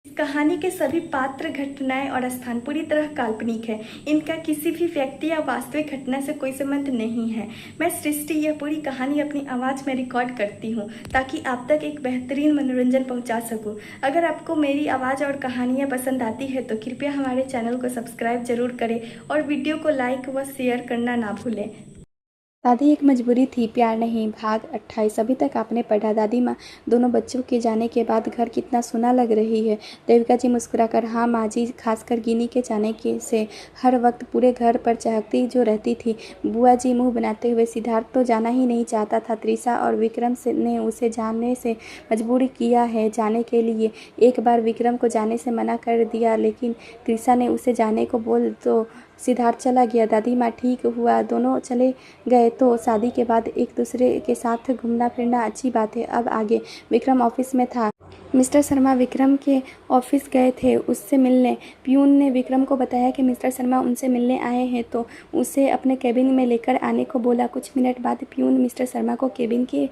इस कहानी के सभी पात्र, घटनाएं और स्थान पूरी तरह काल्पनिक है। इनका किसी भी व्यक्ति या वास्तविक घटना से कोई संबंध नहीं है। मैं सृष्टि यह पूरी कहानी अपनी आवाज़ में रिकॉर्ड करती हूँ ताकि आप तक एक बेहतरीन मनोरंजन पहुँचा सकूँ। अगर आपको मेरी आवाज़ और कहानियाँ पसंद आती है तो कृपया हमारे चैनल को सब्सक्राइब जरूर करें और वीडियो को लाइक व शेयर करना ना भूलें। दादी एक मजबूरी थी, प्यार नहीं। भाग 28। अभी तक आपने पढ़ा। दादी माँ, दोनों बच्चों के जाने के बाद घर कितना सूना लग रही है। देविका जी मुस्कुराकर, हाँ माँ जी, खासकर गिनी के जाने के से हर वक्त पूरे घर पर चहकती जो रहती थी। बुआ जी मुंह बनाते हुए, सिद्धार्थ तो जाना ही नहीं चाहता था। त्रिशा और विक्रम ने उसे जाने से मजबूर किया है जाने के लिए। एक बार विक्रम को जाने से मना कर दिया, लेकिन त्रिशा ने उसे जाने को बोल तो सिद्धार्थ चला गया। दादी माँ, ठीक हुआ दोनों चले गए तो शादी के बाद एक दूसरे के साथ घूमना फिरना अच्छी बात है। अब आगे। विक्रम ऑफिस में था। मिस्टर शर्मा विक्रम के ऑफिस गए थे उससे मिलने। प्यून ने विक्रम को बताया कि मिस्टर शर्मा उनसे मिलने आए हैं तो उसे अपने केबिन में लेकर आने को बोला। कुछ मिनट बाद प्यून मिस्टर शर्मा को केबिन के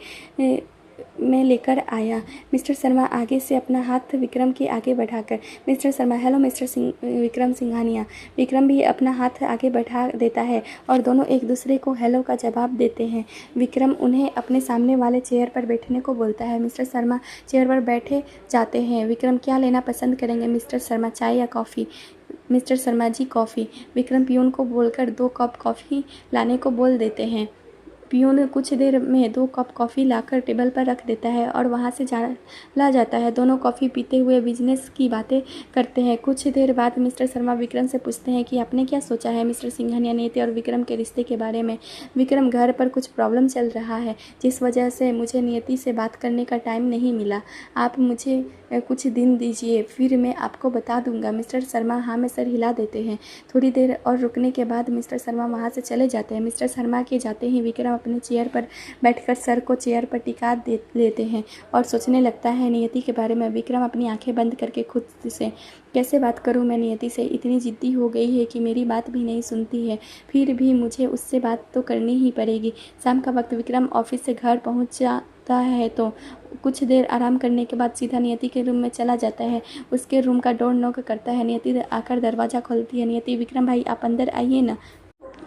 में लेकर आया। मिस्टर शर्मा आगे से अपना हाथ विक्रम के आगे बढ़ाकर, mister Sharma, hello mister Vikram Singhania. Vikram भी अपना हाथ आगे बढ़ा देता है और दोनों एक दूसरे को हेलो का जवाब देते हैं। विक्रम उन्हें अपने सामने वाले चेयर पर बैठने को बोलता है। मिस्टर शर्मा चेयर पर बैठे जाते हैं। विक्रम, क्या लेना पसंद करेंगे मिस्टर शर्मा, चाय या coffee? Mister Sharma ji, coffee. Vikram peon को बोलकर 2 कप कॉफ़ी लाने को बोल देते हैं। पियून कुछ देर में 2 कप कॉफ़ी लाकर टेबल पर रख देता है और वहाँ से चला जाता है। दोनों कॉफ़ी पीते हुए बिजनेस की बातें करते हैं। कुछ देर बाद मिस्टर शर्मा विक्रम से पूछते हैं कि आपने क्या सोचा है मिस्टर सिंघानिया नियति और विक्रम के रिश्ते के बारे में? विक्रम, घर पर कुछ प्रॉब्लम चल रहा है जिस वजह से मुझे नियति से बात करने का टाइम नहीं मिला। आप मुझे कुछ दिन दीजिए, फिर मैं आपको बता दूंगा। मिस्टर शर्मा हाँ में सर हिला देते हैं। थोड़ी देर और रुकने के बाद मिस्टर शर्मा वहाँ से चले जाते हैं। मिस्टर शर्मा के जाते ही विक्रम अपने चेयर पर बैठकर सर को चेयर पर टिका लेते हैं और सोचने लगता है नियति के बारे में। विक्रम अपनी आंखें बंद करके खुद से, कैसे बात करूं मैं नियति से? इतनी जिद्दी हो गई है कि मेरी बात भी नहीं सुनती है, फिर भी मुझे उससे बात तो करनी ही पड़ेगी। शाम का वक्त। विक्रम ऑफिस से घर पहुंच जाता है तो कुछ देर आराम करने के बाद सीधा नियति के रूम में चला जाता है। उसके रूम का डोर नॉक करता है। नियति आकर दरवाज़ा खोलती है। नियति, विक्रम भाई आप अंदर आइए ना।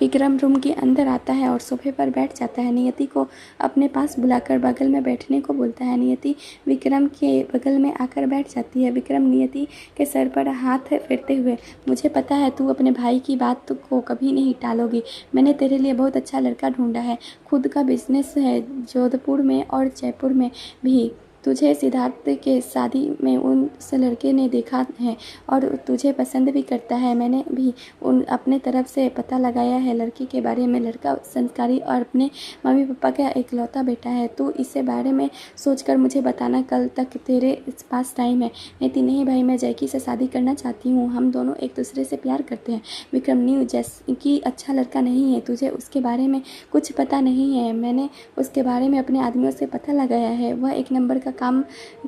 विक्रम रूम के अंदर आता है और सोफे पर बैठ जाता है। नियति को अपने पास बुलाकर बगल में बैठने को बोलता है। नियति विक्रम के बगल में आकर बैठ जाती है। विक्रम नियति के सर पर हाथ फेरते हुए, मुझे पता है तू अपने भाई की बात को कभी नहीं टालोगी। मैंने तेरे लिए बहुत अच्छा लड़का ढूंढा है। खुद का बिजनेस है जोधपुर में और जयपुर में भी। तुझे सिद्धार्थ के शादी में उस लड़के ने देखा है और तुझे पसंद भी करता है। मैंने भी अपने तरफ से पता लगाया है लड़की के बारे में। लड़का संस्कारी और अपने मम्मी पापा का इकलौता बेटा है। तू इससे बारे में सोचकर मुझे बताना, कल तक तेरे पास टाइम है। नहीं भाई, मैं जैकी से शादी करना चाहती हूँ। हम दोनों एक दूसरे से प्यार करते हैं। विक्रम, न्यू जैकी अच्छा लड़का नहीं है, तुझे उसके बारे में कुछ पता नहीं है। मैंने उसके बारे में अपने आदमियों से पता लगाया है। वह एक नंबर का काम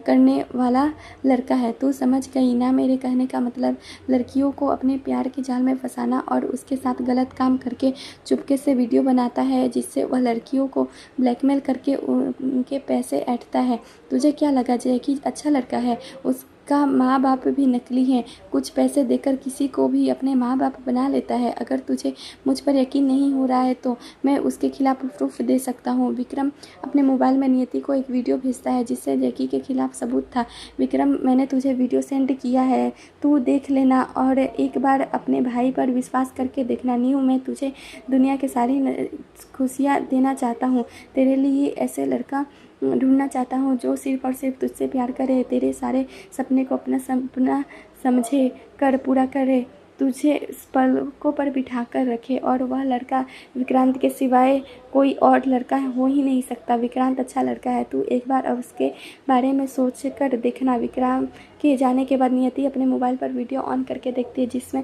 करने वाला लड़का है। तू समझ गई ना मेरे कहने का मतलब? लड़कियों को अपने प्यार के जाल में फंसाना और उसके साथ गलत काम करके चुपके से वीडियो बनाता है जिससे वह लड़कियों को ब्लैकमेल करके उनके पैसे ऐंठता है। तुझे क्या लगा जैकी अच्छा लड़का है? उसका माँ बाप भी नकली हैं। कुछ पैसे देकर किसी को भी अपने माँ बाप बना लेता है। अगर तुझे मुझ पर यकीन नहीं हो रहा है तो मैं उसके खिलाफ प्रूफ दे सकता हूँ। विक्रम अपने मोबाइल में नियति को एक वीडियो भेजता है जिससे जैकी के खिलाफ सबूत था। विक्रम, मैंने तुझे वीडियो सेंड किया है, तू देख लेना और एक बार अपने भाई पर विश्वास करके देखना। न्यू, मैं तुझे दुनिया के सारी खुशियाँ देना चाहता हूँ। तेरे लिए ऐसे लड़का ढूंढना चाहता हूँ जो सिर्फ और सिर्फ तुझसे प्यार करे, तेरे सारे सपने को अपना सपना समझे कर पूरा करे, तुझे पलकों पर बिठा कर रखे। और वह लड़का विक्रांत के सिवाय कोई और लड़का हो ही नहीं सकता। विक्रांत अच्छा लड़का है, तू एक बार अब उसके बारे में सोच कर देखना। विक्रांत के जाने के बाद नियति अपने मोबाइल पर वीडियो ऑन करके देखती है जिसमें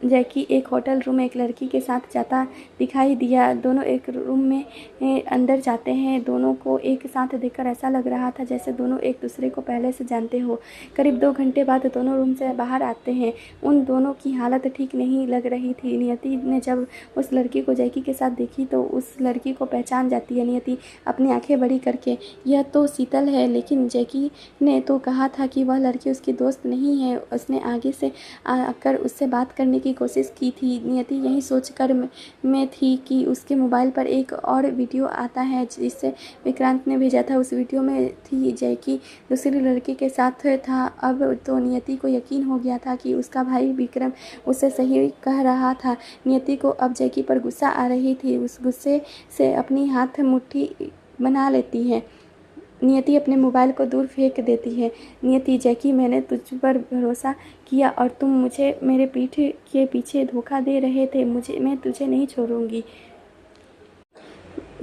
जैकी एक होटल रूम में एक लड़की के साथ जाता दिखाई दिया। दोनों एक रूम में अंदर जाते हैं। दोनों को एक साथ देखकर ऐसा लग रहा था जैसे दोनों एक दूसरे को पहले से जानते हो। करीब 2 घंटे बाद दोनों रूम से बाहर आते हैं। उन दोनों की हालत ठीक नहीं लग रही थी। नियति ने जब उस लड़की को जैकी के साथ देखी तो उस लड़की को पहचान जाती है। नियति अपनी आंखें बड़ी करके, यह तो शीतल है, लेकिन जैकी ने तो कहा था कि वह लड़की लड़की उसकी दोस्त नहीं है। उसने आगे से आकर उससे बात करने की कोशिश की थी। नियति यही सोचकर में थी कि उसके मोबाइल पर एक और वीडियो आता है जिससे विक्रांत ने भेजा था। उस वीडियो में थी जैकी दूसरी लड़की के साथ था। अब तो नियति को यकीन हो गया था कि उसका भाई विक्रम उसे सही कह रहा था। नियति को अब जैकी पर गुस्सा आ रही थी। उस गुस्से से अपनी हाथ मुट्ठी बना लेती है। नियति अपने मोबाइल को दूर फेंक देती है। नियति, जैकी, मैंने तुझ पर भरोसा किया और तुम मुझे मेरे पीठ के पीछे धोखा दे रहे थे। मैं तुझे नहीं छोड़ूंगी।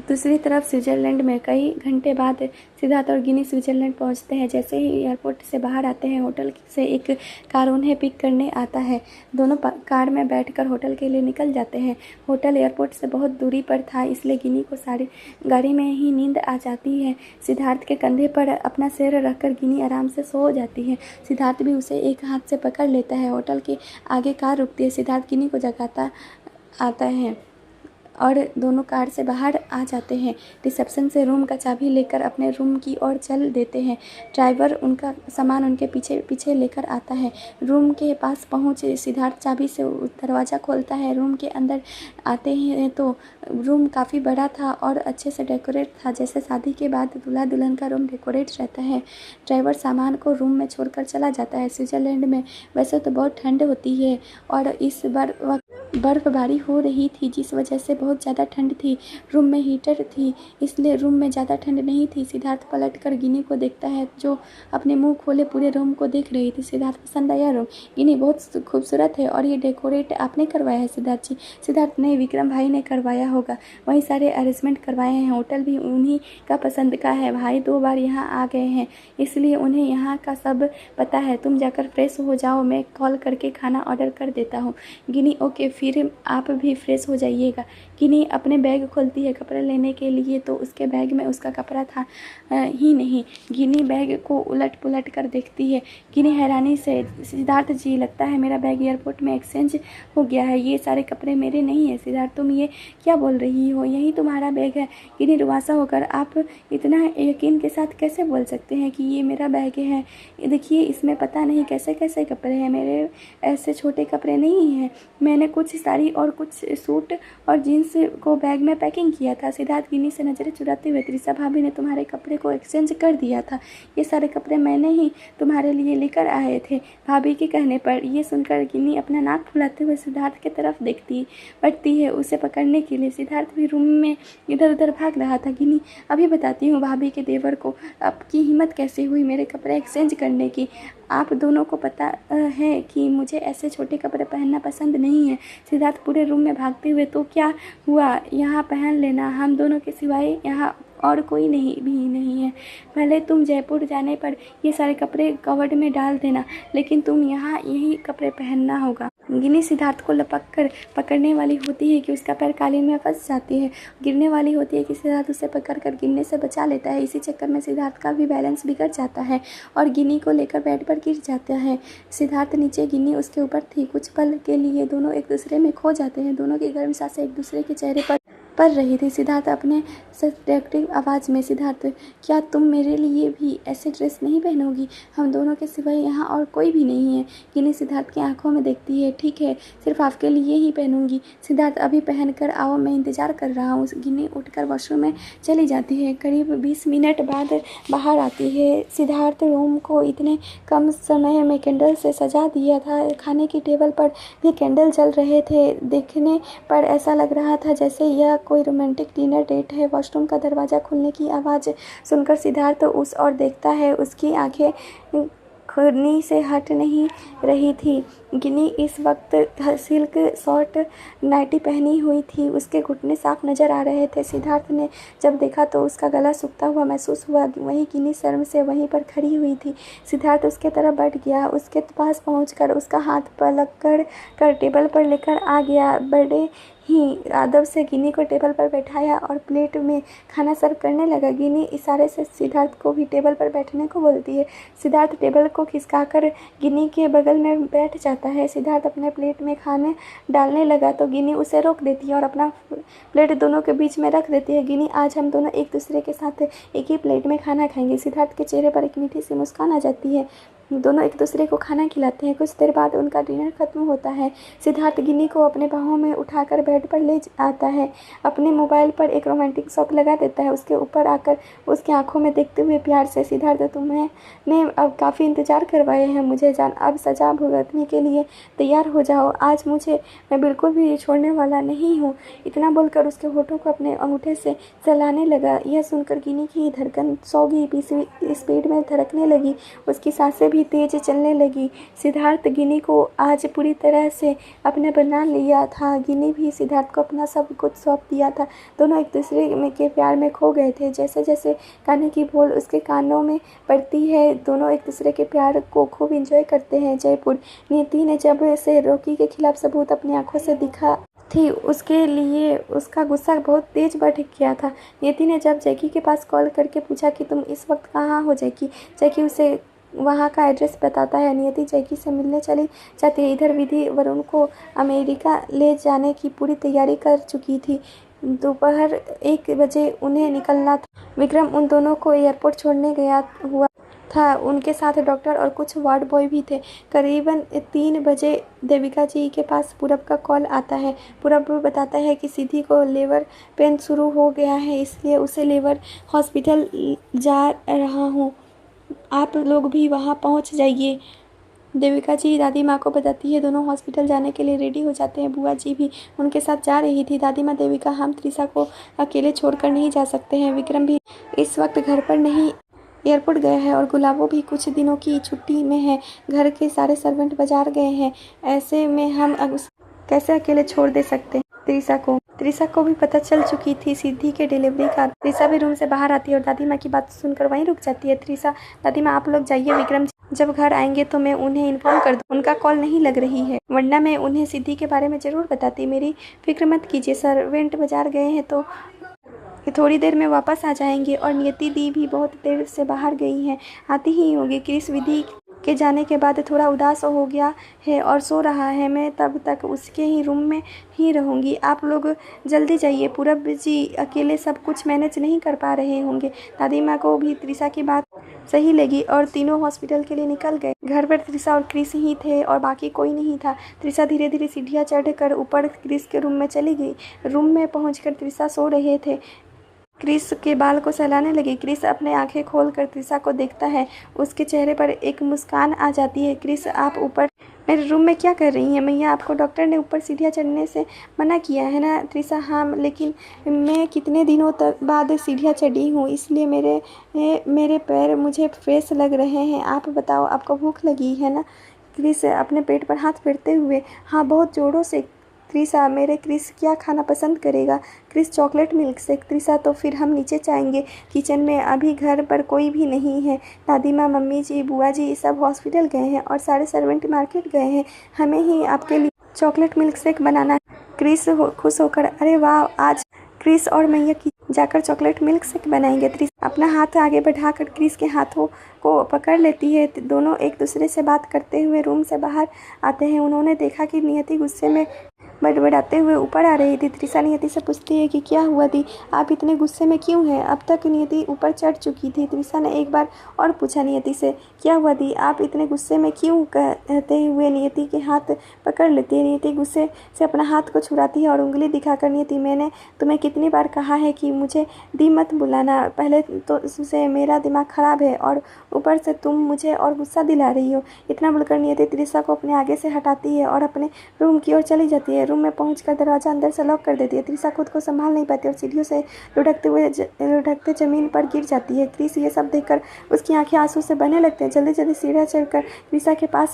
दूसरी तरफ स्विट्ज़रलैंड में कई घंटे बाद सिद्धार्थ और गिनी स्विट्ज़रलैंड पहुंचते हैं। जैसे ही एयरपोर्ट से बाहर आते हैं, होटल से एक कार उन्हें पिक करने आता है। दोनों कार में बैठकर होटल के लिए निकल जाते हैं। होटल एयरपोर्ट से बहुत दूरी पर था, इसलिए गिनी को सारी गाड़ी में ही नींद आ जाती है। सिद्धार्थ के कंधे पर अपना सिर रखकर गिनी आराम से सो जाती है। सिद्धार्थ भी उसे एक हाथ से पकड़ लेता है। होटल के आगे कार रुकती है। सिद्धार्थ गिनी को जगाता आता है और दोनों कार से बाहर आ जाते हैं। रिसेप्शन से रूम का चाबी लेकर अपने रूम की ओर चल देते हैं। ड्राइवर उनका सामान उनके पीछे पीछे लेकर आता है। रूम के पास पहुँचे सिद्धार्थ चाबी से दरवाज़ा खोलता है। रूम के अंदर आते हैं तो रूम काफ़ी बड़ा था और अच्छे से डेकोरेट था, जैसे शादी के बाद दूल्हा दुल्हन का रूम डेकोरेट रहता है। ड्राइवर सामान को रूम में छोड़कर चला जाता है। स्विट्ज़रलैंड में वैसे तो बहुत ठंड होती है और इस बार बर्फ़बारी हो रही थी, जिस वजह से बहुत ज़्यादा ठंड थी। रूम में हीटर थी, इसलिए रूम में ज़्यादा ठंड नहीं थी। सिद्धार्थ पलटकर गिनी को देखता है जो अपने मुंह खोले पूरे रूम को देख रही थी। सिद्धार्थ, पसंद आया रूम? गिनी, बहुत खूबसूरत है। और ये डेकोरेट आपने करवाया है? सिद्धार्थ जी, सिद्धार्थ, नहीं, विक्रम भाई ने करवाया होगा, वही सारे अरेंजमेंट करवाए हैं। होटल भी उन्हीं का पसंद का है। भाई 2 बार यहाँ आ गए हैं, इसलिए उन्हें यहाँ का सब पता है। तुम जाकर फ्रेश हो जाओ, मैं कॉल करके खाना ऑर्डर कर देता हूँ। गिनी, ओके, फिर आप भी फ्रेश हो जाइएगा। गिनी अपने बैग खोलती है कपड़े लेने के लिए, तो उसके बैग में उसका कपड़ा था ही नहीं। गिनी बैग को उलट पुलट कर देखती है। गिनी हैरानी से, सिद्धार्थ जी, लगता है मेरा बैग एयरपोर्ट में एक्सचेंज हो गया है। ये सारे कपड़े मेरे नहीं है। सिद्धार्थ, तुम ये क्या बोल रही हो? यही तुम्हारा बैग है। गिनी रुआसा होकर, आप इतना यकीन के साथ कैसे बोल सकते हैं कि ये मेरा बैग है? देखिए, इसमें पता नहीं कैसे कैसे कपड़े हैं। मेरे ऐसे छोटे कपड़े नहीं हैं। मैंने कुछ साड़ी और कुछ सूट और जीन्स को बैग में पैकिंग किया था। सिद्धार्थ गिनी से नज़रें चुराते हुए, त्रिशा भाभी ने तुम्हारे कपड़े को एक्सचेंज कर दिया था। ये सारे कपड़े मैंने ही तुम्हारे लिए लेकर आए थे, भाभी के कहने पर। ये सुनकर गिनी अपना नाक फुलाते हुए सिद्धार्थ की तरफ बढ़ती है उसे पकड़ने के लिए। सिद्धार्थ भी रूम में इधर उधर भाग रहा था। गिनी, अभी बताती हूँ भाभी के देवर को आपकी हिम्मत कैसे हुई मेरे कपड़े एक्सचेंज करने की। आप दोनों को पता है कि मुझे ऐसे छोटे कपड़े पहनना पसंद नहीं है। सिद्धार्थ पूरे रूम में भागते हुए, तो क्या हुआ, यहाँ पहन लेना, हम दोनों के सिवाय यहाँ और कोई नहीं है। पहले तुम जयपुर जाने पर ये सारे कपड़े कवर्ड में डाल देना, लेकिन तुम यहाँ यही कपड़े पहनना होगा। गिनी सिद्धार्थ को लपक कर पकड़ने वाली होती है कि उसका पैर कालीन में फंस जाती है। गिरने वाली होती है कि सिद्धार्थ उसे पकड़कर गिरने से बचा लेता है। इसी चक्कर में सिद्धार्थ का भी बैलेंस बिगड़ जाता है और गिनी को लेकर बेड पर गिर जाता है। सिद्धार्थ नीचे, गिनी उसके ऊपर थी। कुछ पल के लिए दोनों एक दूसरे में खो जाते हैं। दोनों की गर्म सांसें एक दूसरे के चेहरे पर पड़ रही थी। सिद्धार्थ अपने सेडेक्टिव आवाज़ में, सिद्धार्थ, क्या तुम मेरे लिए भी ऐसे ड्रेस नहीं पहनोगी? हम दोनों के सिवाय यहाँ और कोई भी नहीं है। गिनी सिद्धार्थ की आंखों में देखती है। ठीक है, सिर्फ आपके लिए ही पहनूंगी। सिद्धार्थ, अभी पहन कर आओ, मैं इंतज़ार कर रहा हूँ। गिनी उठकर वॉशरूम में चली जाती है। करीब 20 मिनट बाद बाहर आती है। सिद्धार्थ रूम को इतने कम समय में कैंडल से सजा दिया था। खाने की टेबल पर भी कैंडल जल रहे थे। देखने पर ऐसा लग रहा था जैसे यह कोई रोमांटिक डिनर डेट है। वॉशरूम का दरवाज़ा खुलने की आवाज़ सुनकर सिद्धार्थ उस ओर देखता है। उसकी आंखें खुरनी से हट नहीं रही थी। गिनी इस वक्त सिल्क शॉर्ट नाइटी पहनी हुई थी। उसके घुटने साफ नज़र आ रहे थे। सिद्धार्थ ने जब देखा तो उसका गला सूखता हुआ महसूस हुआ। वहीं गिनी शर्म से वहीं पर खड़ी हुई थी। सिद्धार्थ उसके तरफ बढ़ गया। उसके पास पहुंचकर उसका हाथ पकड़ कर टेबल पर लेकर आ गया। बड़े ही अदब से गिनी को टेबल पर बैठाया और प्लेट में खाना सर्व करने लगा। गिनी इशारे से सिद्धार्थ को भी टेबल पर बैठने को बोलती है। सिद्धार्थ टेबल को खिसकाकर गिनी के बगल में बैठ जाता है। सिद्धार्थ अपने प्लेट में खाने डालने लगा तो गिनी उसे रोक देती है और अपना प्लेट दोनों के बीच में रख देती है। गिनी, आज हम दोनों एक दूसरे के साथ एक ही प्लेट में खाना खाएंगे। सिद्धार्थ के चेहरे पर एक मीठी सी मुस्कान आ जाती है। दोनों एक दूसरे को खाना खिलाते हैं। कुछ देर बाद उनका डिनर खत्म होता है। सिद्धार्थ गिनी को अपने बाहों में उठाकर बेड पर ले आता है। अपने मोबाइल पर एक रोमांटिक सॉन्ग लगा देता है। उसके ऊपर आकर उसकी आंखों में देखते हुए प्यार से, सिद्धार्थ तुम्हें अब काफ़ी इंतज़ार करवाए हैं मुझे जान, अब सजा भुगतने के लिए तैयार हो जाओ। आज मैं बिल्कुल भी छोड़ने वाला नहीं हूँ। इतना बोलकर उसके होठों को अपने अंगूठे से चलाने लगा। यह सुनकर गिनी की धड़कन 100 की स्पीड में धड़कने लगी। उसकी सांसें भी तेज चलने लगी। सिद्धार्थ गिनी को आज पूरी तरह से अपने बना लिया था। गिनी भी सिद्धार्थ को अपना सब कुछ सौंप दिया था। दोनों एक दूसरे के प्यार में खो गए थे। जैसे जैसे गाने की बोल उसके कानों में पड़ती है, दोनों एक दूसरे के प्यार को खूब एंजॉय करते हैं। जयपुर नियति ने जब से रॉकी के खिलाफ सबूत अपनी आंखों से दिखा थी, उसके लिए उसका गुस्सा बहुत तेज बढ़ गया था। नियति ने जब जैकी के पास कॉल करके पूछा कि तुम इस वक्त कहाँ हो जैकी उसे वहाँ का एड्रेस बताता है। नियति जैकी से मिलने चली जाती है। इधर विधि वरुण को अमेरिका ले जाने की पूरी तैयारी कर चुकी थी। दोपहर 1 बजे उन्हें निकलना था। विक्रम उन दोनों को एयरपोर्ट छोड़ने गया हुआ था। उनके साथ डॉक्टर और कुछ वार्ड बॉय भी थे। करीबन 3 बजे देविका जी के पास पूरब का कॉल आता है। पूरब बताता है कि सिद्धि को लेबर पेन शुरू हो गया है, इसलिए उसे लेबर हॉस्पिटल जा रहा हूँ, आप लोग भी वहाँ पहुँच जाइए। देविका जी दादी माँ को बताती है। दोनों हॉस्पिटल जाने के लिए रेडी हो जाते हैं। बुआ जी भी उनके साथ जा रही थी। दादी माँ, देविका, हम त्रिशा को अकेले छोड़कर नहीं जा सकते हैं। विक्रम भी इस वक्त घर पर नहीं, एयरपोर्ट गया है और गुलाबो भी कुछ दिनों की छुट्टी में है। घर के सारे सर्वेंट बाजार गए हैं। ऐसे में हम कैसे अकेले छोड़ दे सकते हैं त्रिशा को भी पता चल चुकी थी सिद्धि के डिलीवरी का। त्रिशा भी रूम से बाहर आती है और दादी माँ की बात सुनकर वहीं रुक जाती है। त्रिशा, दादी माँ आप लोग जाइए, विक्रम जब घर आएंगे तो मैं उन्हें इन्फॉर्म कर दूँ। उनका कॉल नहीं लग रही है, वरना मैं उन्हें सिद्धि के बारे में ज़रूर बताती। मेरी फिक्र मत कीजिए, सर्वेंट बाजार गए हैं तो थोड़ी देर में वापस आ जाएंगे। और नियति दी भी बहुत देर से बाहर गई हैं, आती ही होगी। क्रिस विधि के जाने के बाद थोड़ा उदास हो गया है और सो रहा है। मैं तब तक उसके ही रूम में ही रहूँगी। आप लोग जल्दी जाइए, पूरब जी अकेले सब कुछ मैनेज नहीं कर पा रहे होंगे। दादी माँ को भी त्रिशा की बात सही लगी और तीनों हॉस्पिटल के लिए निकल गए। घर पर त्रिशा और क्रिस ही थे और बाकी कोई नहीं था। त्रिशा धीरे धीरे सीढ़ियाँ चढ़कर ऊपर क्रिस के रूम में चली गई। रूम में पहुँचकर त्रिशा सो रहे थे। क्रिस के बाल को सहलाने लगी। क्रिस अपने आंखें खोलकर त्रिशा को देखता है। उसके चेहरे पर एक मुस्कान आ जाती है। क्रिस, आप ऊपर मेरे रूम में क्या कर रही हैं? मैया, आपको डॉक्टर ने ऊपर सीढ़ियाँ चढ़ने से मना किया है ना? त्रिशा, हाँ, लेकिन मैं कितने दिनों तक बाद सीढ़ियाँ चढ़ी हूँ, इसलिए मेरे पैर मुझे फ्रेश लग रहे हैं। आप बताओ, आपको भूख लगी है ना? क्रिस अपने पेट पर हाथ फेरते हुए, हाँ, बहुत जोरों से। त्रिशा, मेरे क्रिस क्या खाना पसंद करेगा? Chris, chocolate milkshake. Trisha, तो फिर हम नीचे जाएंगे, किचन में अभी घर पर कोई भी नहीं है। दादी माँ, मम्मी जी, बुआ जी सब हॉस्पिटल गए हैं और सारे सर्वेंट मार्केट गए हैं। हमें ही आपके लिए चॉकलेट मिल्क शेक बनाना है। क्रिस खुश होकर, अरे वाह, आज क्रिस और मैया की जाकर चॉकलेट मिल्क शेक बनाएंगे। त्रिशा अपना हाथ आगे बढ़ाकर क्रिस के हाथों को पकड़ लेती है। दोनों एक दूसरे से बात करते हुए रूम से बाहर आते हैं। उन्होंने देखा कि नियति गुस्से में बड़बड़ाते हुए ऊपर आ रही थी। त्रिशा नियति से पूछती है कि क्या हुआ दी, आप इतने गुस्से में क्यों हैं? अब तक नियति ऊपर चढ़ चुकी थी। त्रिशा ने एक बार और पूछा नियति से, क्या हुआ दी, आप इतने गुस्से में क्यों? कहते हुए नियति के हाथ पकड़ लेती है। नियति गुस्से से अपना हाथ को छुड़ाती है और उंगली दिखाकर, नियति, मैंने तुम्हें कितनी बार कहा है कि मुझे दी मत बुलाना। पहले तो से मेरा दिमाग खराब है और ऊपर से तुम मुझे और गुस्सा दिला रही हो। इतना बोलकर नियति त्रिशा को अपने आगे से हटाती है और अपने रूम की ओर चली जाती है। रूम में पहुंचकर दरवाजा अंदर से लॉक कर देती है। त्रिशा खुद को संभाल नहीं पाती और सीढ़ियों से लुढ़कते जमीन पर गिर जाती है। क्रिस ये सब देखकर उसकी आंखें आंसू से बहने लगते हैं। जल्दी जल्दी सीढ़ियाँ चढ़कर त्रिशा के पास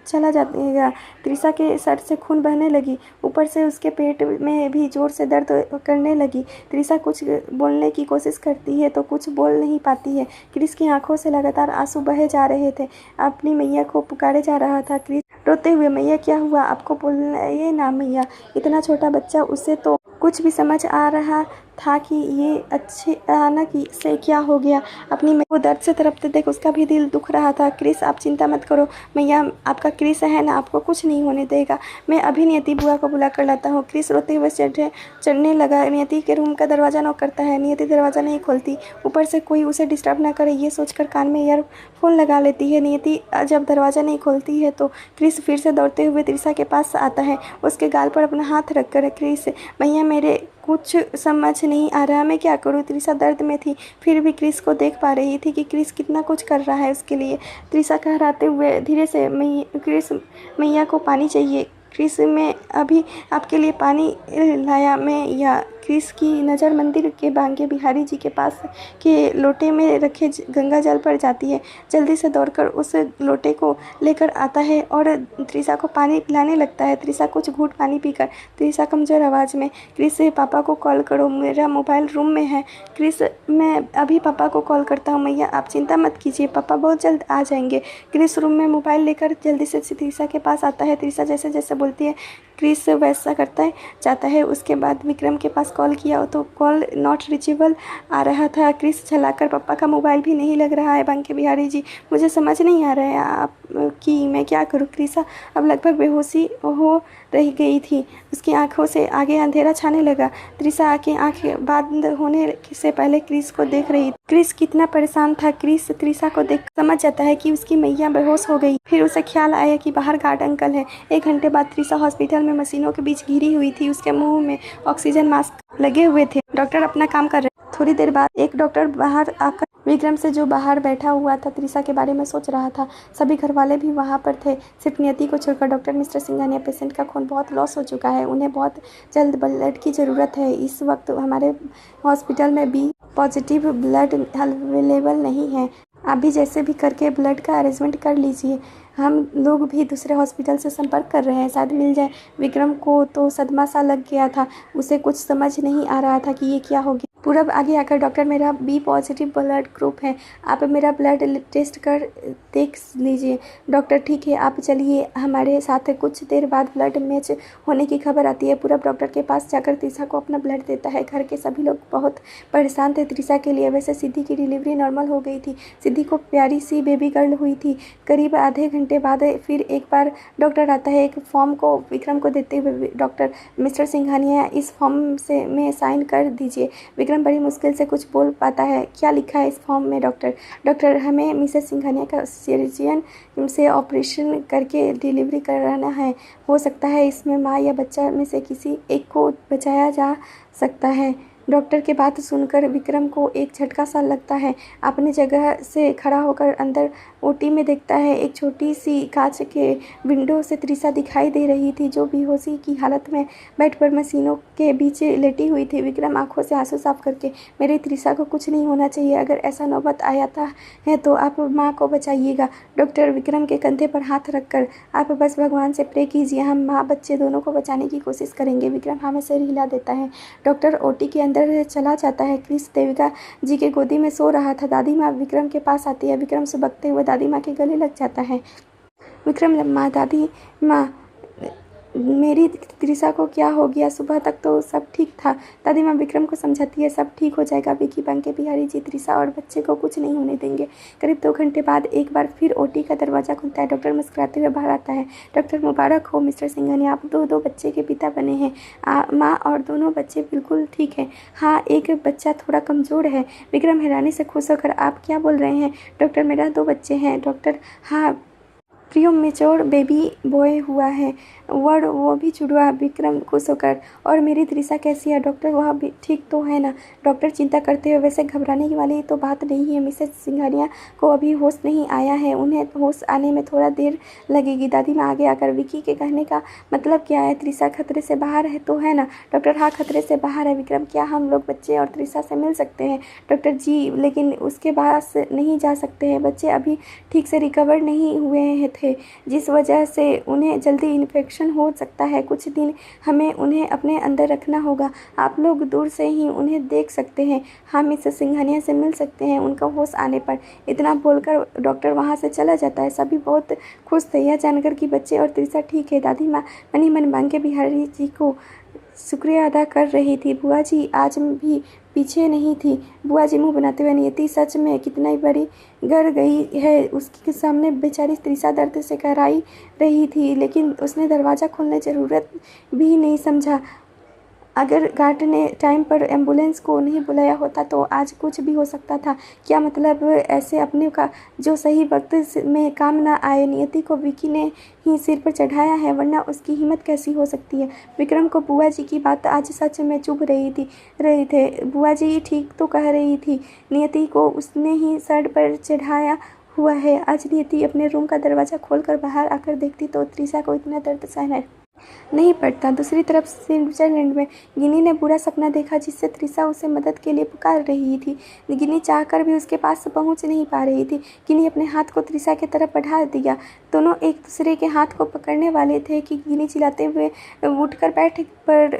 चला जाएगा। त्रिशा के सर से खून बहने लगी। ऊपर से उसके पेट में भी जोर से दर्द करने लगी। त्रिशा कुछ बोलने की कोशिश करती है तो कुछ बोल नहीं पाती है। क्रिस की आंखों से लगातार आंसू बहे जा रहे थे। अपनी मैया को पुकारे जा रहा था। क्रिस रोते हुए, मैया क्या हुआ, आपको बोलिए ना मैया। इतना छोटा बच्चा, उसे तो कुछ भी समझ आ रहा था कि ये अचानक से क्या हो गया। अपनी मैया को दर्द से तड़पते देख उसका भी दिल दुख रहा था। क्रिस, आप चिंता मत करो मैया, आपका क्रिस है ना, आपको कुछ नहीं होने देगा। मैं अभी नियति बुआ को बुला कर लाता हूँ। क्रिस रोते हुए चढ़ने लगा। नियति के रूम का दरवाज़ा नॉक करता है। नियति दरवाज़ा नहीं खोलती, ऊपर से कोई उसे डिस्टर्ब ना करे ये सोचकर कान में ईयरफोन लगा लेती है। नियति जब दरवाज़ा नहीं खोलती है तो क्रिस फिर से दौड़ते हुए त्रिशा के पास आता है, उसके गाल पर अपना हाथ रखकर। क्रिस, मैया मेरे कुछ समझ नहीं आ रहा, मैं क्या करूँ। त्रिशा दर्द में थी, फिर भी क्रिस को देख पा रही थी कि क्रिस कितना कुछ कर रहा है उसके लिए। त्रिशा कहराते हुए धीरे से, क्रिस मैया को पानी चाहिए। क्रिस, मैं अभी आपके लिए पानी लाया। मैं या क्रिस की नज़र मंदिर के बांके बिहारी जी के पास के लोटे में रखे गंगा जल पर जाती है। जल्दी से दौड़कर उस लोटे को लेकर आता है और त्रिशा को पानी पिलाने लगता है। त्रिशा कुछ घूंट पानी पीकर त्रिशा कमज़ोर आवाज़ में, क्रिस पापा को कॉल करो, मेरा मोबाइल रूम में है। क्रिस, मैं अभी पापा को कॉल करता हूँ मैया, आप चिंता मत कीजिए, पापा बहुत जल्द आ जाएंगे। क्रिस रूम में मोबाइल लेकर जल्दी से त्रिशा के पास आता है। त्रिशा जैसे जैसे बोलती है क्रिस वैसा करता है जाता है। उसके बाद विक्रम के पास कॉल किया तो कॉल नॉट रीचेबल आ रहा था। क्रिस चलाकर, पापा का मोबाइल भी नहीं लग रहा है बांके बिहारी जी, मुझे समझ नहीं आ रहा है आप कि मैं क्या करूं। क्रिसा अब लगभग बेहोशी हो रह गई थी, उसकी आंखों से आगे अंधेरा छाने लगा। त्रिशा आंखें बंद होने से पहले क्रिस को देख रही। क्रिस कितना परेशान था। क्रिस त्रिशा को देख समझ जाता है कि उसकी मैया बेहोश हो गई। फिर उसे ख्याल आया कि बाहर गार्ड अंकल है। 1 घंटे बाद त्रिशा हॉस्पिटल में मशीनों के बीच घिरी हुई थी, उसके मुंह में ऑक्सीजन मास्क लगे हुए थे। डॉक्टर अपना काम कर रहे। थोड़ी देर बाद एक डॉक्टर बाहर आकर विक्रम से, जो बाहर बैठा हुआ था, त्रिशा के बारे में सोच रहा था। सभी घर वाले भी वहाँ पर थे, सिर्फ नियति को छोड़कर। डॉक्टर मिस्टर सिंघानिया, पेशेंट का खून बहुत लॉस हो चुका है, उन्हें बहुत जल्द ब्लड की ज़रूरत है। इस वक्त हमारे हॉस्पिटल में बी पॉजिटिव ब्लड अवेलेबल नहीं है। आप भी जैसे भी करके ब्लड का अरेंजमेंट कर लीजिए। हम लोग भी दूसरे हॉस्पिटल से संपर्क कर रहे हैं, शायद मिल जाए। विक्रम को तो सदमा सा लग गया था, उसे कुछ समझ नहीं आ रहा था कि ये क्या हो गया। पूरब आगे आकर, डॉक्टर मेरा बी पॉजिटिव ब्लड ग्रुप है, आप मेरा ब्लड टेस्ट कर देख लीजिए। डॉक्टर ठीक है, आप चलिए हमारे साथ। कुछ देर बाद ब्लड मैच होने की खबर आती है। पूरब डॉक्टर के पास जाकर त्रिशा को अपना ब्लड देता है। घर के सभी लोग बहुत परेशान थे त्रिशा के लिए। वैसे सिद्धि की डिलीवरी नॉर्मल हो गई थी, सिद्धि को प्यारी सी बेबी गर्ल हुई थी। करीब आधे घंटे बाद फिर एक बार डॉक्टर आता है, एक फॉर्म को विक्रम को देते हुए। डॉक्टर मिस्टर सिंघानिया, इस फॉर्म से में साइन कर दीजिए। विक्रम बड़ी मुश्किल से कुछ बोल पाता है, क्या लिखा है इस फॉर्म में डॉक्टर? डॉक्टर, हमें मिसेस सिंघानिया का सर्जन से ऑपरेशन करके डिलीवरी कराना है। हो सकता है इसमें माँ या बच्चा में से किसी एक को बचाया जा सकता है। डॉक्टर की बात सुनकर विक्रम को एक झटका सा लगता है। अपनी जगह से खड़ा होकर अंदर ओटी में देखता है। एक छोटी सी कांच के विंडो से त्रिशा दिखाई दे रही थी, जो बेहोशी की हालत में बेड पर मशीनों के बीच लेटी हुई थी। विक्रम आंखों से आंसू साफ करके, मेरी त्रिशा को कुछ नहीं होना चाहिए, अगर ऐसा नौबत आया है तो आप माँ को बचाइएगा। डॉक्टर विक्रम के कंधे पर हाथ रखकर, आप बस भगवान से प्रे कीजिए, हम माँ बच्चे दोनों को बचाने की कोशिश करेंगे। विक्रम हाँ में सिर हिला देता है। डॉक्टर ओटी के अंदर चला जाता है। क्रिस देविका जी के गोदी में सो रहा था। दादी माँ विक्रम के पास आती है। विक्रम सुबकते हुए दादी माँ के गले लग जाता है। विक्रम, माँ, दादी माँ, मेरी त्रिशा को क्या हो गया? सुबह तक तो सब ठीक था। दादी माँ विक्रम को समझाती है, सब ठीक हो जाएगा विकी, बांके बिहारी जी त्रिशा और बच्चे को कुछ नहीं होने देंगे। करीब 2 घंटे बाद एक बार फिर ओटी का दरवाज़ा खुलता है। डॉक्टर मुस्कुराते हुए बाहर आता है। डॉक्टर, मुबारक हो मिस्टर सिंघानिया, आप दो बच्चे के पिता बने हैं। माँ और दोनों बच्चे बिल्कुल ठीक हैं। हाँ, एक बच्चा थोड़ा कमज़ोर है। विक्रम हैरानी से खुश होकर, आप क्या बोल रहे हैं? डॉक्टर, मेरा 2 बच्चे हैं। डॉक्टर, हाँ, प्रियो मेच्योर बेबी बॉय हुआ है, वर्ड वो भी जुड़वा। विक्रम खुश होकर, और मेरी त्रिशा कैसी है? डॉक्टर, वह भी ठीक तो है ना? डॉक्टर चिंता करते हुए, वैसे घबराने की वाली तो बात नहीं है, मिसेस सिंघानिया को अभी होश नहीं आया है, उन्हें होश आने में थोड़ा देर लगेगी। दादी माँ आगे आकर, विकी के कहने का मतलब क्या है? त्रिशा खतरे से बाहर है तो है ना? डॉक्टर, हाँ, खतरे से बाहर है। विक्रम, क्या हम लोग बच्चे और त्रिशा से मिल सकते हैं? डॉक्टर जी, लेकिन उसके पास नहीं जा सकते हैं, बच्चे अभी ठीक से रिकवर नहीं हुए थे। है, जिस वजह से उन्हें जल्दी इन्फेक्शन हो सकता है। कुछ दिन हमें उन्हें अपने अंदर रखना होगा। आप लोग दूर से ही उन्हें देख सकते हैं। हम इस सिंघानिया से मिल सकते हैं उनका होश आने पर। इतना बोलकर डॉक्टर वहाँ से चला जाता है। सभी बहुत खुश थे यह जानकर कि बच्चे और त्रिशा ठीक है। दादी माँ मन ही मन मांगे बिहारी जी को शुक्रिया अदा कर रही थी। बुआ जी आज भी पीछे नहीं थी। बुआ जी मुंह बनाते हुए, नियति सच में कितना बड़ी गड़ गई है। उसके सामने बेचारी त्रिशा दर्द से कराई रही थी, लेकिन उसने दरवाज़ा खोलने जरूरत भी नहीं समझा। अगर गार्ड ने टाइम पर एम्बुलेंस को नहीं बुलाया होता तो आज कुछ भी हो सकता था। क्या मतलब ऐसे अपने का जो सही वक्त में काम ना आए। नियति को विकी ने ही सिर पर चढ़ाया है, वरना उसकी हिम्मत कैसी हो सकती है। विक्रम को बुआ जी की बात आज सच में चुभ रहे थे। बुआ जी ठीक तो कह रही थी, नियति को उसने ही सर पर चढ़ाया हुआ है। आज नियति अपने रूम का दरवाज़ा खोलकर बाहर आकर देखती तो त्रिशा को इतना दर्द सहना नहीं पड़ता। दूसरी तरफ स्विट्जरलैंड में गिनी ने बुरा सपना देखा, जिससे त्रिशा उसे मदद के लिए पुकार रही थी। गिनी चाहकर भी उसके पास पहुंच नहीं पा रही थी। गिनी अपने हाथ को त्रिशा की तरफ बढ़ा दिया। दोनों एक दूसरे के हाथ को पकड़ने वाले थे कि गिनी चिल्लाते हुए उठकर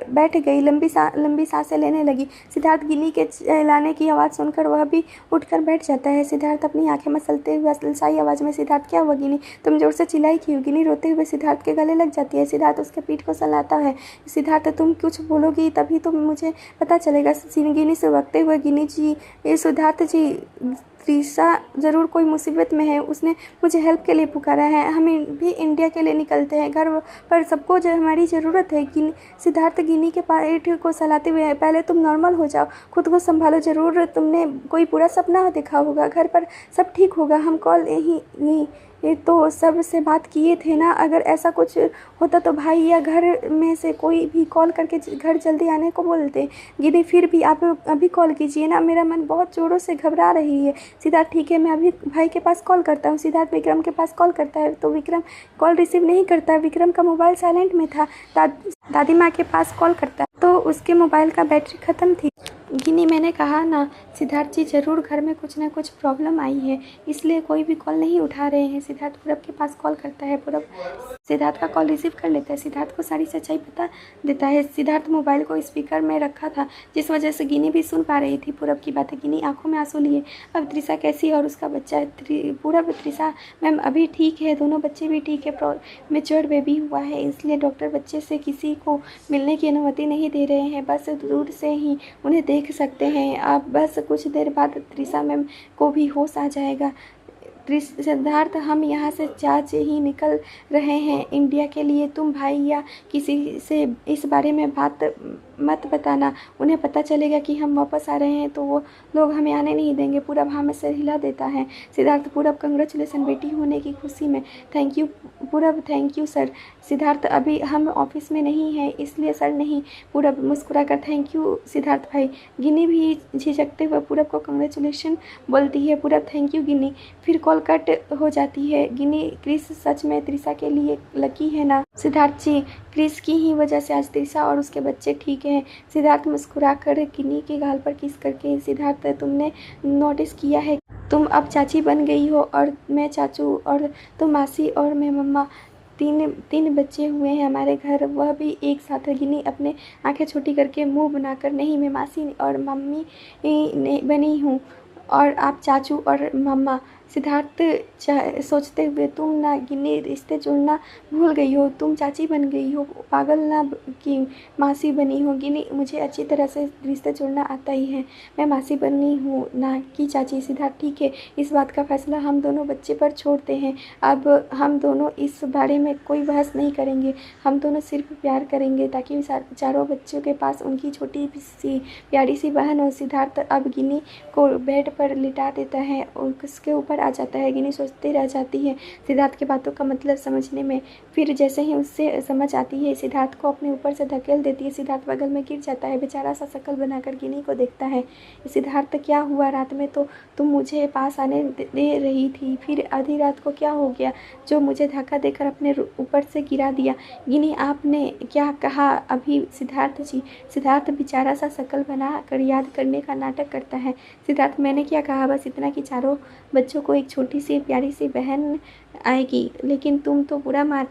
बैठ गई। लंबी सांसें लेने लगी। सिद्धार्थ गिनी के चिल्लाने की आवाज़ सुनकर वह भी उठकर बैठ जाता है। सिद्धार्थ अपनी आंखें मसलते हुए अलसाई आवाज़ में, सिद्धार्थ क्या हुआ गिनी, तुम जोर से चिल्लाई क्यों। गिनी रोते हुए सिद्धार्थ के गले लग जाती है। सिद्धार्थ उसके पीठ को सहलाता है। सिद्धार्थ तुम कुछ बोलोगी तभी तो मुझे पता चलेगा। गिनी से वक्ते हुए, गिनी जी, सिद्धार्थ जी, त्रिशा ज़रूर कोई मुसीबत में है। उसने मुझे हेल्प के लिए पुकारा है। हम भी इंडिया के लिए निकलते हैं। घर पर सबको हमारी ज़रूरत है। सिद्धार्थ गिनी के पेट को सहलाते हुए, पहले तुम नॉर्मल हो जाओ, खुद को संभालो। ज़रूर तुमने कोई बुरा सपना देखा होगा। घर पर सब ठीक होगा। हम कॉल ये तो सब से बात किए थे ना। अगर ऐसा कुछ होता तो भाई या घर में से कोई भी कॉल करके घर जल्दी आने को बोलते। गिनी फिर भी आप अभी कॉल कीजिए ना, मेरा मन बहुत ज़ोरों से घबरा रही है। सिद्धार्थ ठीक है, मैं अभी भाई के पास कॉल करता हूँ। सिद्धार्थ विक्रम के पास कॉल करता है तो विक्रम कॉल रिसीव नहीं करता। विक्रम का मोबाइल साइलेंट में था। दादी माँ के पास कॉल करता तो उसके मोबाइल का बैटरी ख़त्म थी। गिनी, मैंने कहा ना, सिद्धार्थ जी ज़रूर घर में कुछ ना कुछ प्रॉब्लम आई है, इसलिए कोई भी कॉल नहीं उठा रहे हैं। सिद्धार्थ पूरब के पास कॉल करता है। पूरब सिद्धार्थ का कॉल रिसीव कर लेता है। सिद्धार्थ को सारी सच्चाई बता देता है। सिद्धार्थ मोबाइल को स्पीकर में रखा था, जिस वजह से गिनी भी सुन पा रही थी पूरब की बातें। गिनी आंखों में आंसू लिए, अब त्रिशा कैसी है और उसका बच्चा। पूरब, त्रिशा मैम अभी ठीक है, दोनों बच्चे भी ठीक है। मैच्योर बेबी हुआ है, इसलिए डॉक्टर बच्चे से किसी को मिलने की अनुमति नहीं दे रहे हैं। बस दूर से ही उन्हें देख सकते हैं। अब बस कुछ देर बाद त्रिशा मैम को भी होश आ जाएगा। सिद्धार्थ, हम यहाँ से आज ही निकल रहे हैं इंडिया के लिए। तुम भाई या किसी से इस बारे में बात मत बताना। उन्हें पता चलेगा कि हम वापस आ रहे हैं तो वो लोग हमें आने नहीं देंगे। पूरब हाँ में सिर हिला देता है। सिद्धार्थ, पूरब कंग्रेचुलेसन बेटी होने की खुशी में। थैंक यू पूरब, थैंक यू सर। सिद्धार्थ, अभी हम ऑफिस में नहीं हैं इसलिए सर नहीं। पूरब मुस्कुरा कर, थैंक यू सिद्धार्थ भाई। गिनी भी झिझकते हुए पूरब को कंग्रेचुलेशन बोलती है। पूरब, थैंक यू गिनी। फिर कॉल कट हो जाती है। गिनी, क्रिस सच में त्रिशा के लिए लकी है ना। सिद्धार्थ जी, क्रिस की ही वजह से आज त्रिशा और उसके बच्चे ठीक हैं। सिद्धार्थ मुस्कुराकर गिनी के गाल पर किस करके, सिद्धार्थ तुमने नोटिस किया है तुम अब चाची बन गई हो, और मैं चाचू, और तुम मासी, और मैं मम्मा। तीन बच्चे हुए हैं हमारे घर, वह भी एक साथ। गिनी अपने आंखें छोटी करके मुंह बनाकर, नहीं मैं मासी और मम्मी बनी हूँ और आप चाचू और मम्मा। सिद्धार्थ सोचते हुए, तुम ना गिनी रिश्ते जोड़ना भूल गई हो, तुम चाची बन गई हो, पागल ना कि मासी बनी हो। गिनी, मुझे अच्छी तरह से रिश्ते जोड़ना आता ही है, मैं मासी बनी हूँ ना कि चाची। सिद्धार्थ, ठीक है, इस बात का फैसला हम दोनों बच्चे पर छोड़ते हैं। अब हम दोनों इस बारे में कोई बहस नहीं करेंगे। हम दोनों सिर्फ प्यार करेंगे ताकि चारों बच्चों के पास उनकी छोटी सी प्यारी सी बहन हो। सिद्धार्थ अब गिनी को बेड पर लिटा देता है और उसके ऊपर आ जाता है। गिनी सोचती रह जाती है सिद्धार्थ की बातों का मतलब समझने में। फिर जैसे ही उससे समझ आती है, सिद्धार्थ को अपने ऊपर से धकेल देती है। सिद्धार्थ बगल में गिर जाता है। बेचारा सा शक्ल बनाकर गिनी को देखता है। सिद्धार्थ, क्या हुआ? रात में तो तुम मुझे पास आने दे रही थी, फिर आधी रात को क्या हो गया जो मुझे धक्का देकर अपने ऊपर से गिरा दिया? गिनी, आपने क्या कहा अभी? सिद्धार्थ जी। सिद्धार्थ बेचारा सा शक्ल बना कर याद करने का नाटक करता है। सिद्धार्थ, मैंने क्या कहा? बस इतना कि चारों बच्चों को को एक छोटी सी प्यारी सी बहन आएगी, लेकिन तुम तो बुरा मान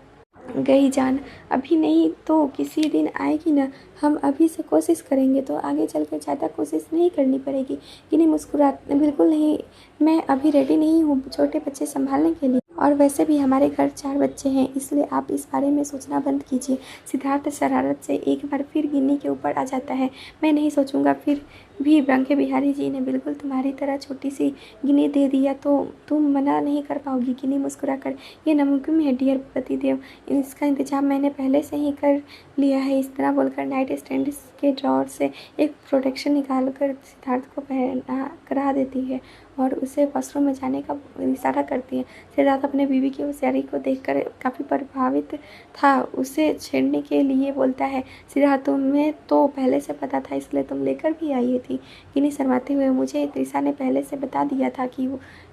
गई जान। अभी नहीं तो किसी दिन आएगी ना, हम अभी से कोशिश करेंगे तो आगे चल कर ज़्यादा कोशिश नहीं करनी पड़ेगी। गिनी मुस्कुरा, बिल्कुल नहीं, मैं अभी रेडी नहीं हूँ छोटे बच्चे संभालने के लिए, और वैसे भी हमारे घर 4 बच्चे हैं, इसलिए आप इस बारे में सोचना बंद कीजिए। सिद्धार्थ शरारत से एक बार फिर गिन्नी के ऊपर आ जाता है। मैं नहीं सोचूंगा। फिर भी बंके बिहारी जी ने बिल्कुल तुम्हारी तरह छोटी सी गिन्नी दे दिया तो तुम मना नहीं कर पाओगी। गिन्नी मुस्कुराकर, ये नामुमकिन है डियर पतिदेव, इसका इंतजाम मैंने पहले से ही कर लिया है। इस तरह बोलकर नाइट स्टैंड के ड्रॉर से एक प्रोटेक्शन निकाल कर सिद्धार्थ को पहना करा देती है और उसे वॉशरूम में जाने का इशारा करती है। सिद्धार्थ अपने बीवी की होशियारी को देखकर काफ़ी प्रभावित था। उसे छेड़ने के लिए बोलता है, सिद्धार्थ तुम्हें तो पहले से पता था, इसलिए तुम लेकर भी आई थी। गिनी शर्माते हुए, मुझे त्रिशा ने पहले से बता दिया था कि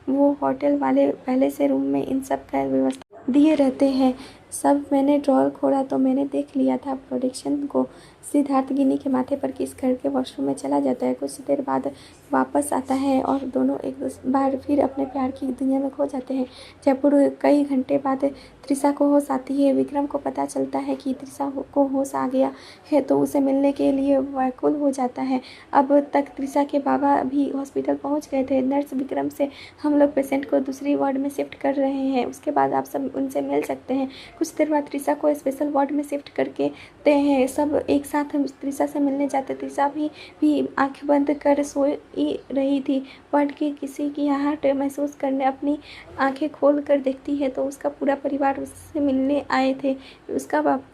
वो होटल वाले पहले से रूम में इन सब का व्यवस्था दिए रहते हैं। सब मैंने ड्रॉर खोला तो मैंने देख लिया था प्रोडक्शन को। सिद्धार्थ गिनी के माथे पर किस करके वॉशरूम में चला जाता है। कुछ देर बाद वापस आता है और दोनों एक बार फिर अपने प्यार की दुनिया में खो जाते हैं। जयपुर कई घंटे बाद त्रिशा को होश आती है। विक्रम को पता चलता है कि त्रिशा को होश आ गया है तो उसे मिलने के लिए व्याकुल हो जाता है। अब तक त्रिशा के बाबा भी हॉस्पिटल पहुंच गए थे। नर्स विक्रम से, हम लोग पेशेंट को दूसरी वार्ड में शिफ्ट कर रहे हैं, उसके बाद आप सब उनसे मिल सकते हैं। कुछ देर बाद त्रिशा को स्पेशल वार्ड में शिफ्ट करके ते हैं। सब एक साथ त्रिशा से मिलने जाते। त्रिशा भी आंखें बंद कर सो रही थी। वार्ड की किसी की आहट महसूस करने अपनी आंखें खोल कर देखती है तो उसका पूरा परिवार उससे मिलने आए थे। उसका बाप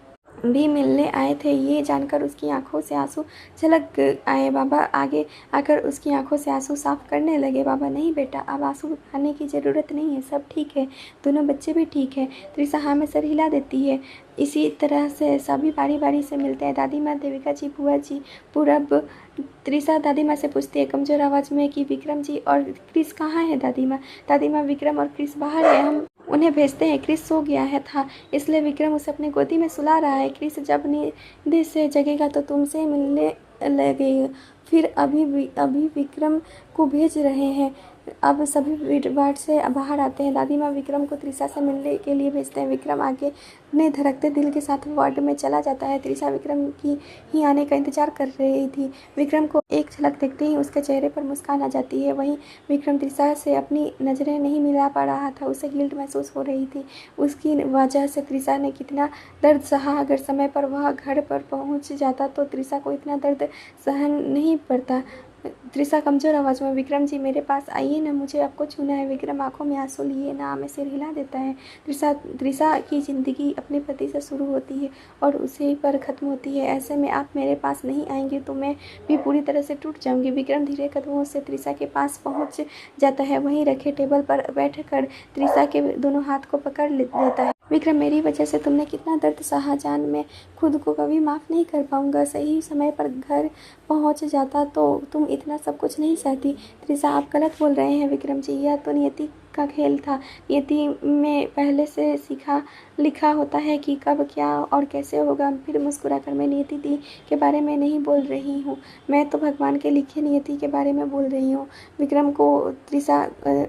भी मिलने आए थे। ये जानकर उसकी आंखों से आंसू झलक आए। बाबा आगे आकर उसकी आंखों से आंसू साफ करने लगे। बाबा, नहीं बेटा, अब आंसू बहाने की ज़रूरत नहीं है, सब ठीक है, दोनों बच्चे भी ठीक है। त्रिशा हाँ में सर हिला देती है। इसी तरह से सभी बारी बारी से मिलते हैं। दादी माँ, देविका जी, बुआ जी, पूरब। त्रिशा दादी माँ से पूछती है कमज़ोर आवाज़ में कि विक्रम जी और क्रिस कहाँ है दादी माँ? दादी माँ, विक्रम और क्रिस बाहर है, हम उन्हें भेजते हैं। क्रिस सो गया है था, इसलिए विक्रम उसे अपनी गोदी में सुला रहा है। क्रिस जब नींद से जगेगा तो तुमसे मिलने लगेगा। फिर अभी विक्रम को भेज रहे हैं। अब सभी वार्ड से बाहर आते हैं। दादी माँ विक्रम को त्रिशा से मिलने के लिए भेजते हैं। विक्रम आगे ने धड़कते दिल के साथ वार्ड में चला जाता है। त्रिशा विक्रम की ही आने का इंतजार कर रही थी। विक्रम को एक झलक देखते ही उसके चेहरे पर मुस्कान आ जाती है। वहीं विक्रम त्रिशा से अपनी नज़रें नहीं मिला पा रहा था। उसे गिल्ट महसूस हो रही थी। उसकी वजह से त्रिशा ने कितना दर्द सहा। अगर समय पर वह घर पर पहुंच जाता तो त्रिशा को इतना दर्द सहन नहीं पड़ता। त्रिशा कमज़ोर आवाज़ में, विक्रम जी मेरे पास आइए ना, मुझे आपको छूना है। विक्रम आंखों में आंसू लिए नाम में सिर हिला देता है। त्रिशा की ज़िंदगी अपने पति से शुरू होती है और उसी पर ख़त्म होती है। ऐसे में आप मेरे पास नहीं आएंगे तो मैं भी पूरी तरह से टूट जाऊंगी। विक्रम धीरे कदमों से त्रिशा के पास पहुंच जाता है। वहीं रखे टेबल पर बैठकर त्रिशा के दोनों हाथ को पकड़ लेता है। विक्रम, मेरी वजह से तुमने कितना दर्द सहा जान, मैं खुद को कभी माफ़ नहीं कर पाऊंगा। सही समय पर घर पहुंच जाता तो तुम इतना सब कुछ नहीं सहती। त्रिशा, आप गलत बोल रहे हैं विक्रम जी, यह तो नियति का खेल था। नियति में पहले से लिखा होता है कि कब क्या और कैसे होगा। फिर मुस्कुराकर, मैं नियति दी के बारे में नहीं बोल रही हूँ, मैं तो भगवान के लिखे नियति के बारे में बोल रही हूँ। विक्रम को त्रिशा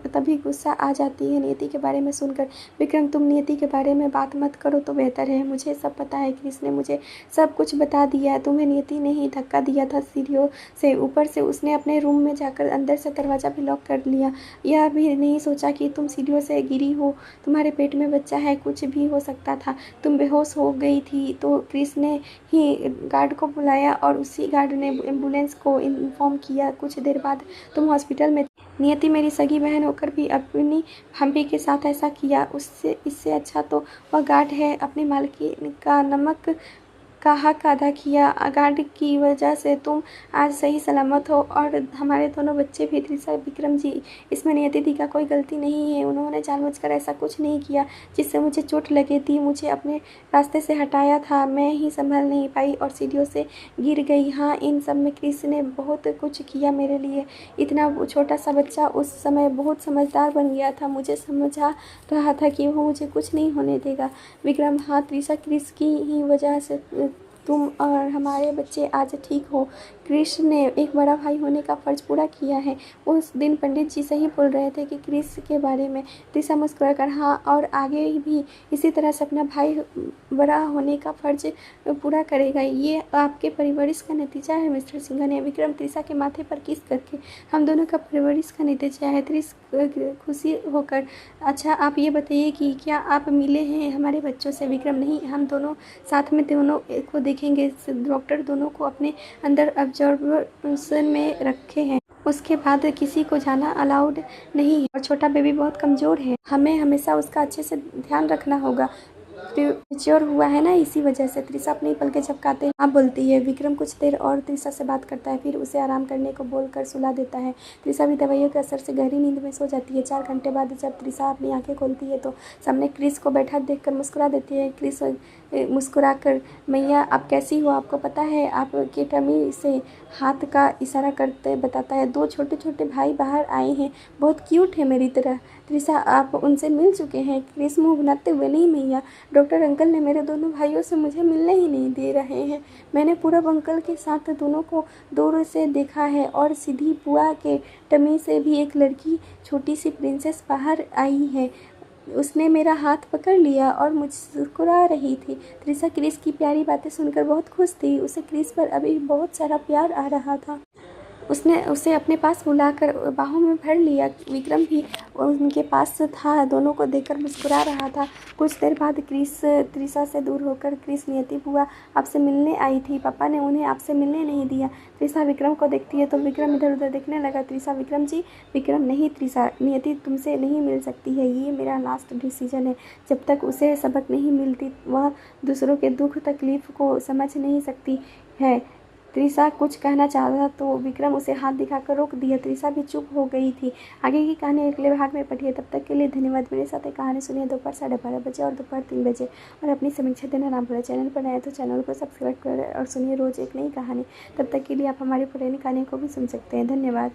तभी गुस्सा आ जाती है नियति के बारे में सुनकर। विक्रम, तुम नियति के बारे में बात मत करो तो बेहतर है, मुझे सब पता है। क्रिस ने मुझे सब कुछ बता दिया है। तुम्हें नियति ने ही धक्का दिया था सीढ़ियों से। ऊपर से उसने अपने रूम में जाकर अंदर से दरवाज़ा भी लॉक कर लिया। यह भी नहीं सोचा कि तुम सीढ़ियों से गिरी हो, तुम्हारे पेट में बच्चा है, कुछ भी हो सकता था। तुम बेहोश हो गई थी तो क्रिस ने ही गार्ड को बुलाया और उसी गार्ड ने एम्बुलेंस को इन्फॉर्म किया। कुछ देर बाद तुम हॉस्पिटल में। नियति मेरी सगी बहन होकर भी अपनी हम्पी के साथ ऐसा किया, इससे अच्छा तो वह गार्ड है। अपनी मालकिन का नमक का हक अदा किया। गार्ड की वजह से तुम आज सही सलामत हो और हमारे दोनों बच्चे भी। त्रिशा, विक्रम जी, इसमें नियति दी का कोई गलती नहीं है, उन्होंने जानबूझकर ऐसा कुछ नहीं किया जिससे मुझे चोट लगी थी। मुझे अपने रास्ते से हटाया था, मैं ही संभल नहीं पाई और सीढ़ियों से गिर गई। हाँ, इन सब में क्रिस ने बहुत कुछ किया मेरे लिए। इतना छोटा सा बच्चा उस समय बहुत समझदार बन गया था, मुझे समझा रहा था कि वो मुझे कुछ नहीं होने देगा। विक्रम, हाँ त्रिशा, क्रिस की ही वजह से तुम और हमारे बच्चे आज ठीक हो। क्रिस ने एक बड़ा भाई होने का फ़र्ज़ पूरा किया है। उस दिन पंडित जी सही बोल रहे थे कि क्रिस के बारे में। त्रिशा मुस्कुराकर हाँ, और आगे भी इसी तरह से अपना भाई बड़ा होने का फ़र्ज़ पूरा करेगा। ये आपके परवरिश का नतीजा है मिस्टर सिंघा ने विक्रम त्रिशा के माथे पर किस करके। हम दोनों का परवरिश का नतीजा है। त्रिश खुशी होकर अच्छा आप ये बताइए कि क्या आप मिले हैं हमारे बच्चों से। विक्रम नहीं, हम दोनों साथ में दोनों को देखेंगे। डॉक्टर दोनों को अपने अंदर ऑब्जर्वेशन में रखे हैं। उसके बाद किसी को जाना अलाउड नहीं है और छोटा बेबी बहुत कमज़ोर है। हमें हमेशा उसका अच्छे से ध्यान रखना होगा। मैच्योर हुआ है ना, इसी वजह से। त्रिशा अपनी पलकें झपकाते हाँ बोलती है। विक्रम कुछ देर और त्रिशा से बात करता है, फिर उसे आराम करने को बोलकर सुला देता है। त्रिशा भी दवाइयों के असर से गहरी नींद में सो जाती है। 4 घंटे बाद जब त्रिशा अपनी आंखें खोलती है तो सामने क्रिस को बैठा देखकर मुस्कुरा देती है। क्रिस मुस्कुराकर मैया आप कैसी हो, आपको पता है। आपके टमी से हाथ का इशारा करते बताता है 2 छोटे छोटे भाई बाहर आए हैं, बहुत क्यूट है मेरी तरह। त्रिशा आप उनसे मिल चुके हैं। क्रिस मुँह बनाते हुए नहीं मैया, डॉक्टर अंकल ने मेरे दोनों भाइयों से मुझे मिलने ही नहीं दे रहे हैं। मैंने पूरब अंकल के साथ दोनों को दूर से देखा है और सीधी बुआ के टमी से भी एक लड़की छोटी सी प्रिंसेस बाहर आई है। उसने मेरा हाथ पकड़ लिया और मुस्कुरा रही थी। त्रिशा क्रिस की प्यारी बातें सुनकर बहुत खुश थी। उसे क्रिस पर अभी बहुत सारा प्यार आ रहा था। उसने उसे अपने पास बुलाकर बाहों में भर लिया। विक्रम भी उनके पास था, दोनों को देखकर मुस्कुरा रहा था। कुछ देर बाद क्रिस त्रिशा से दूर होकर क्रिस नियति बुआ आपसे मिलने आई थी, पापा ने उन्हें आपसे मिलने नहीं दिया। त्रिशा विक्रम को देखती है तो विक्रम इधर उधर देखने लगा। त्रिशा विक्रम जी। विक्रम नहीं त्रिशा, नियति तुमसे नहीं मिल सकती है, ये मेरा लास्ट डिसीजन है। जब तक उसे सबक नहीं मिलती वह दूसरों के दुख तकलीफ को समझ नहीं सकती है। त्रिशा कुछ कहना चाहा तो विक्रम उसे हाथ दिखाकर रोक दिया। त्रिशा भी चुप हो गई थी। आगे की कहानी अगले भाग में पढ़िए। तब तक के लिए धन्यवाद। मेरे साथ एक कहानी सुनिए दोपहर 12:30 बजे और दोपहर 3 बजे, और अपनी समीक्षा देना ना भूलें। चैनल पर नए तो चैनल को सब्सक्राइब करें और सुनिए रोज़ एक नई कहानी। तब तक के लिए आप हमारी पुरानी कहानी को भी सुन सकते हैं। धन्यवाद।